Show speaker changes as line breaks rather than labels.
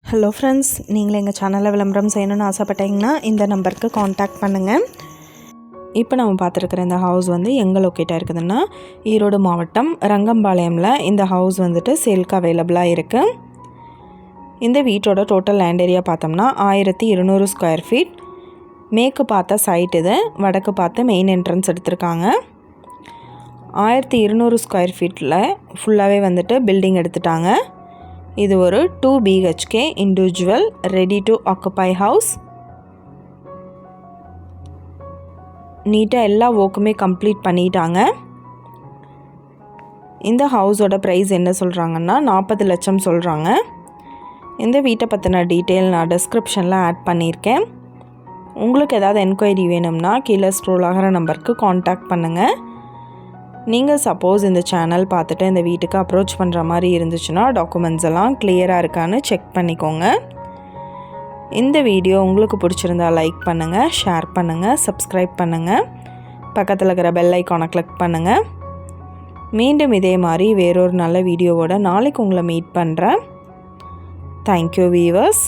Hello friends, நீங்கள் எங்கள் சேனலில் விளம்பரம் செய்யணும்னு ஆசைப்பட்டீங்கன்னா இந்த நம்பருக்கு காண்டாக்ட் பண்ணுங்கள். இப்போ நம்ம பார்த்துருக்குற இந்த ஹவுஸ் வந்து எங்கே லொக்கேட்டாக இருக்குதுன்னா ஈரோடு மாவட்டம் ரங்கம்பாளையமில் இந்த ஹவுஸ் வந்துட்டு சேல்க்கு அவைலபிளாக இருக்குது. இந்த வீட்டோட டோட்டல் லேண்ட் ஏரியா பார்த்தோம்னா 1200 ஸ்கொயர் ஃபீட். மேற்கு பார்த்த சைட் இது, வடக்கு பார்த்து மெயின் என்ட்ரன்ஸ் எடுத்திருக்காங்க. 1200 ஸ்கொயர் ஃபீட்டில் ஃபுல்லாகவே வந்துட்டு பில்டிங் எடுத்துட்டாங்க. இது ஒரு 2 BHK individual ready to occupy house. நீட்டாக எல்லா ஒர்க்குமே கம்ப்ளீட் பண்ணிட்டாங்க. இந்த ஹவுஸோட ப்ரைஸ் என்ன சொல்கிறாங்கன்னா 40 லட்சம் சொல்கிறாங்க. இந்த வீட்டை பற்றின டீட்டெயில் நான் டிஸ்கிரிப்ஷனில் ஆட் பண்ணியிருக்கேன். உங்களுக்கு ஏதாவது என்கொயரி வேணும்னா கீழே ஸ்க்ரோல் ஆகிற நம்பருக்கு காண்டாக்ட் பண்ணுங்கள். நீங்கள் சப்போஸ் இந்த சேனல் பார்த்துட்டு இந்த வீட்டுக்கு அப்ரோச் பண்ணுற மாதிரி இருந்துச்சுன்னா டாக்குமெண்ட்ஸ் எல்லாம் கிளியராக இருக்கான்னு செக் பண்ணிக்கோங்க. இந்த வீடியோ உங்களுக்கு பிடிச்சிருந்தா லைக் பண்ணுங்கள், ஷேர் பண்ணுங்கள், சப்ஸ்கிரைப் பண்ணுங்கள், பக்கத்தில் இருக்கிற பெல் ஐக்கானை கிளிக் பண்ணுங்கள். மீண்டும் இதே மாதிரி வேறொரு நல்ல வீடியோவோட நாளைக்கு உங்களை மீட் பண்ணுறேன். Thank you viewers.